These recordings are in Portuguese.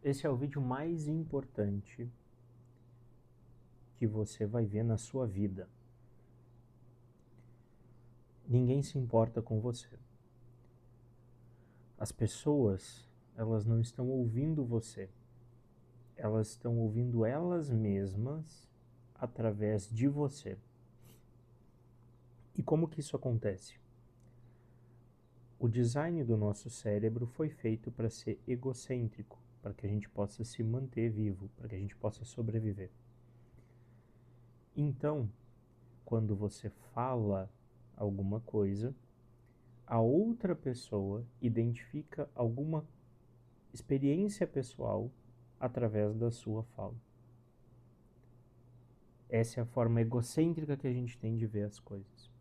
Esse é o vídeo mais importante que você vai ver na sua vida. Ninguém se importa com você. As pessoas, elas não estão ouvindo você. Elas estão ouvindo elas mesmas através de você. E como que isso acontece? O design do nosso cérebro foi feito para ser egocêntrico, para que a gente possa se manter vivo, para que a gente possa sobreviver. Então, quando você fala alguma coisa, a outra pessoa identifica alguma experiência pessoal através da sua fala. Essa é a forma egocêntrica que a gente tem de ver as coisas.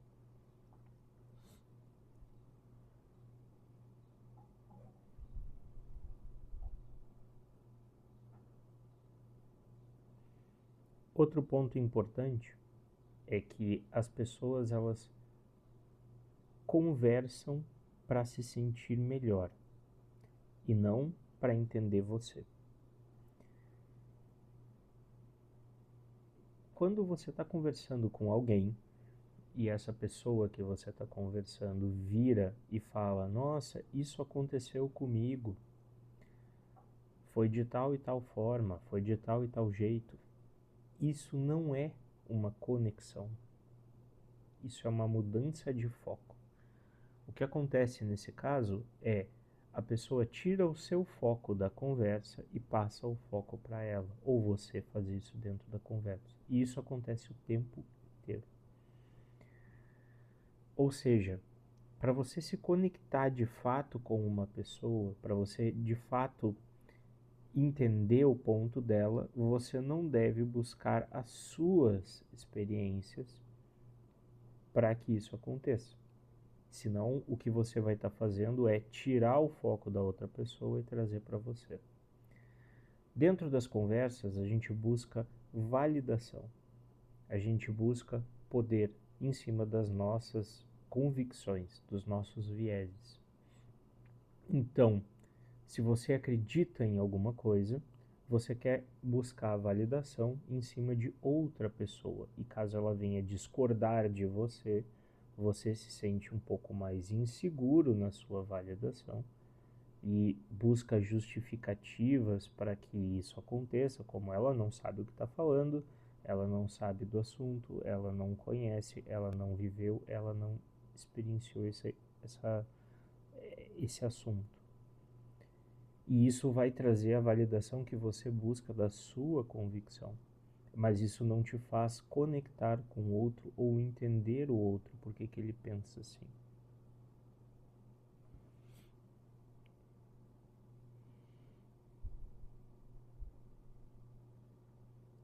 Outro ponto importante é que as pessoas elas conversam para se sentir melhor e não para entender você. Quando você está conversando com alguém e essa pessoa que você está conversando vira e fala: nossa, isso aconteceu comigo, foi de tal e tal forma, foi de tal e tal jeito. Isso não é uma conexão. Isso é uma mudança de foco. O que acontece nesse caso é a pessoa tira o seu foco da conversa e passa o foco para ela. Ou você faz isso dentro da conversa. E isso acontece o tempo inteiro. Ou seja, para você se conectar de fato com uma pessoa, para você de fato entender o ponto dela, você não deve buscar as suas experiências para que isso aconteça. Senão, o que você vai estar fazendo é tirar o foco da outra pessoa e trazer para você. Dentro das conversas, a gente busca validação. A gente busca poder em cima das nossas convicções, dos nossos vieses. Então, se você acredita em alguma coisa, você quer buscar a validação em cima de outra pessoa. E caso ela venha discordar de você, você se sente um pouco mais inseguro na sua validação e busca justificativas para que isso aconteça, como ela não sabe o que está falando, ela não sabe do assunto, ela não conhece, ela não viveu, ela não experienciou esse assunto. E isso vai trazer a validação que você busca da sua convicção. Mas isso não te faz conectar com o outro ou entender o outro, porque que ele pensa assim.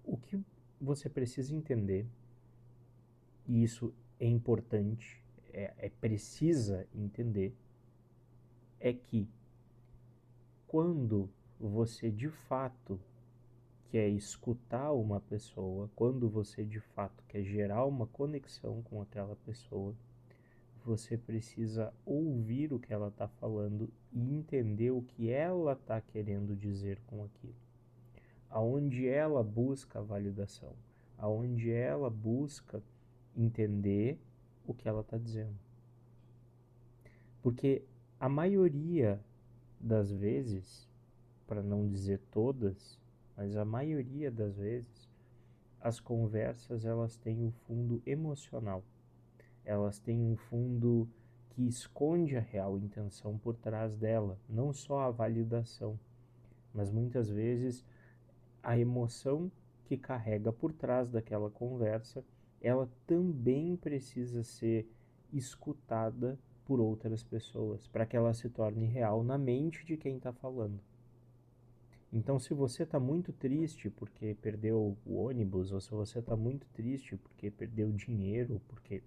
O que você precisa entender, e isso é importante, precisa entender, é que quando você de fato quer escutar uma pessoa, quando você de fato quer gerar uma conexão com aquela pessoa, você precisa ouvir o que ela está falando e entender o que ela está querendo dizer com aquilo. Aonde ela busca a validação, aonde ela busca entender o que ela está dizendo. Porque a maioria das vezes, para não dizer todas, mas a maioria das vezes, as conversas elas têm um fundo emocional. Elas têm um fundo que esconde a real intenção por trás dela, não só a validação, mas muitas vezes a emoção que carrega por trás daquela conversa, ela também precisa ser escutada por outras pessoas, para que ela se torne real na mente de quem está falando. Então, se você está muito triste porque perdeu o ônibus, ou se você está muito triste porque perdeu dinheiro, porque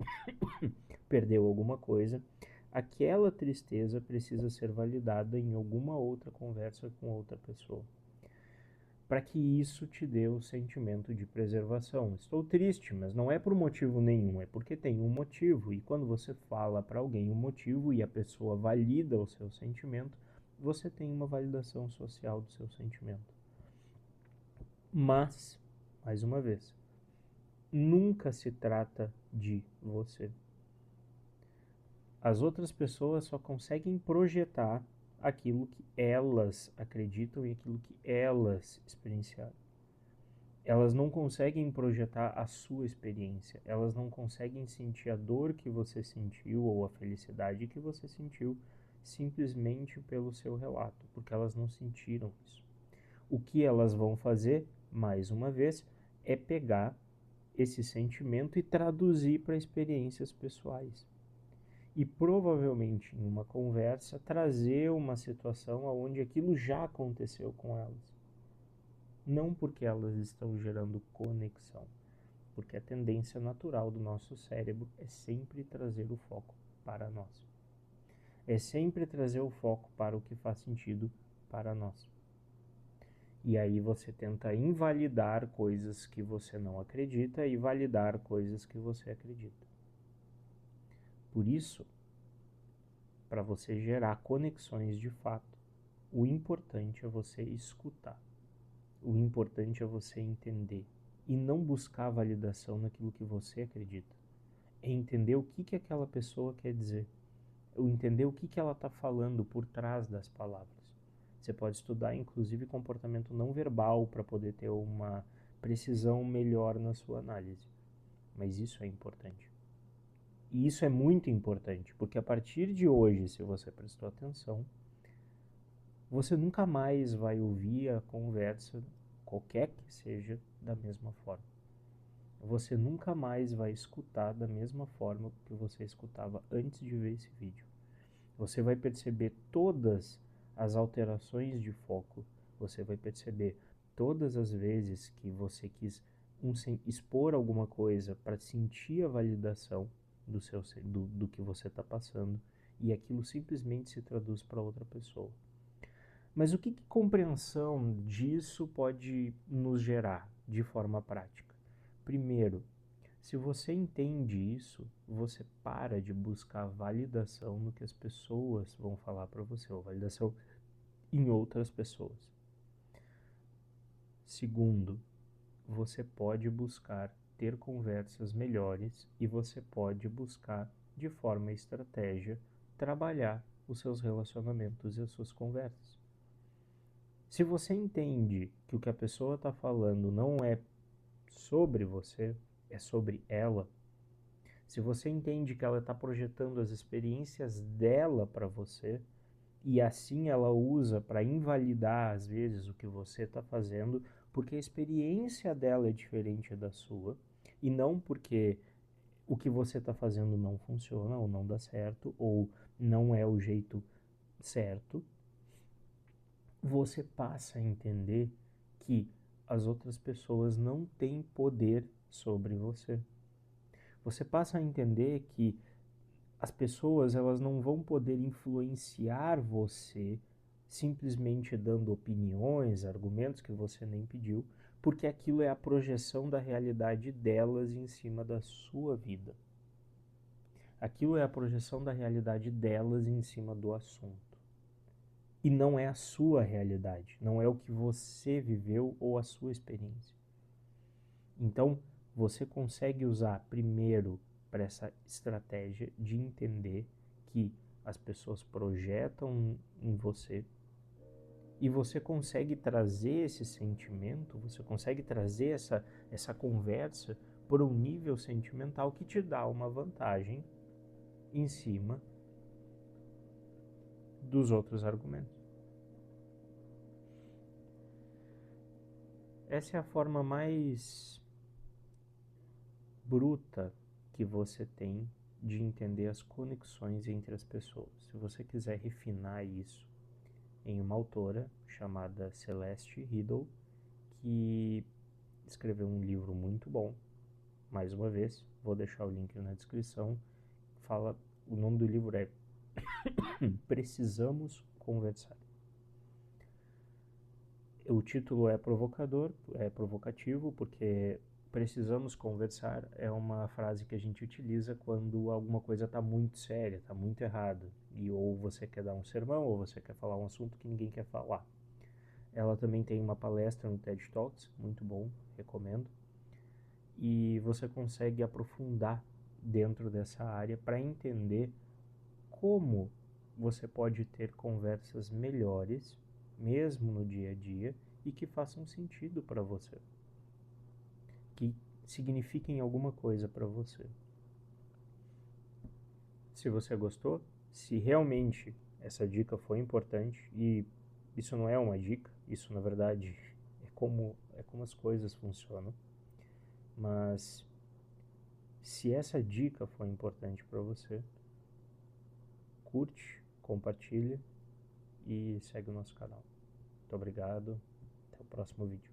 perdeu alguma coisa, aquela tristeza precisa ser validada em alguma outra conversa com outra pessoa, para que isso te dê o sentimento de preservação. Estou triste, mas não é por motivo nenhum, é porque tem um motivo. E quando você fala para alguém um motivo e a pessoa valida o seu sentimento, você tem uma validação social do seu sentimento. Mas, mais uma vez, nunca se trata de você. As outras pessoas só conseguem projetar aquilo que elas acreditam e aquilo que elas experienciaram. Elas não conseguem projetar a sua experiência, elas não conseguem sentir a dor que você sentiu ou a felicidade que você sentiu simplesmente pelo seu relato, porque elas não sentiram isso. O que elas vão fazer, mais uma vez, é pegar esse sentimento e traduzir para experiências pessoais. E provavelmente em uma conversa trazer uma situação onde aquilo já aconteceu com elas. Não porque elas estão gerando conexão, porque a tendência natural do nosso cérebro é sempre trazer o foco para nós. É sempre trazer o foco para o que faz sentido para nós. E aí você tenta invalidar coisas que você não acredita e validar coisas que você acredita. Por isso, para você gerar conexões de fato, o importante é você escutar. O importante é você entender e não buscar validação naquilo que você acredita. É entender o que aquela pessoa quer dizer. Entender o que ela está falando por trás das palavras. Você pode estudar, inclusive, comportamento não verbal para poder ter uma precisão melhor na sua análise. Mas isso é importante. E isso é muito importante, porque a partir de hoje, se você prestou atenção, você nunca mais vai ouvir a conversa, qualquer que seja, da mesma forma. Você nunca mais vai escutar da mesma forma que você escutava antes de ver esse vídeo. Você vai perceber todas as alterações de foco, você vai perceber todas as vezes que você quis expor alguma coisa para sentir a validação do que você está passando, e aquilo simplesmente se traduz para outra pessoa. Mas o que compreensão disso pode nos gerar de forma prática? Primeiro, se você entende isso, você para de buscar validação no que as pessoas vão falar para você, ou validação em outras pessoas. Segundo, você pode buscar ter conversas melhores e você pode buscar, de forma estratégia, trabalhar os seus relacionamentos e as suas conversas. Se você entende que o que a pessoa está falando não é sobre você, é sobre ela, se você entende que ela está projetando as experiências dela para você, e assim ela usa para invalidar às vezes o que você está fazendo, porque a experiência dela é diferente da sua, e não porque o que você está fazendo não funciona, ou não dá certo, ou não é o jeito certo, você passa a entender que as outras pessoas não têm poder sobre você. Você passa a entender que as pessoas elas não vão poder influenciar você simplesmente dando opiniões, argumentos que você nem pediu, porque aquilo é a projeção da realidade delas em cima da sua vida. Aquilo é a projeção da realidade delas em cima do assunto. E não é a sua realidade, não é o que você viveu ou a sua experiência. Então, você consegue usar primeiro para essa estratégia de entender que as pessoas projetam em você e você consegue trazer esse sentimento, você consegue trazer essa conversa por um nível sentimental que te dá uma vantagem em cima dos outros argumentos. Essa é a forma mais bruta que você tem de entender as conexões entre as pessoas. Se você quiser refinar isso em uma autora chamada Celeste Riddle, que escreveu um livro muito bom, mais uma vez, vou deixar o link na descrição, o nome do livro é Precisamos Conversar. O título é provocador, é provocativo, porque precisamos conversar é uma frase que a gente utiliza quando alguma coisa está muito séria, está muito errada. E ou você quer dar um sermão, ou você quer falar um assunto que ninguém quer falar. Ela também tem uma palestra no TED Talks, muito bom, recomendo. E você consegue aprofundar dentro dessa área para entender como você pode ter conversas melhores, mesmo no dia a dia, e que façam sentido para você, que signifiquem alguma coisa para você. Se você gostou, se realmente essa dica foi importante, e isso não é uma dica, isso na verdade é como as coisas funcionam, mas se essa dica foi importante para você, curte, compartilha e segue o nosso canal. Muito obrigado, até o próximo vídeo.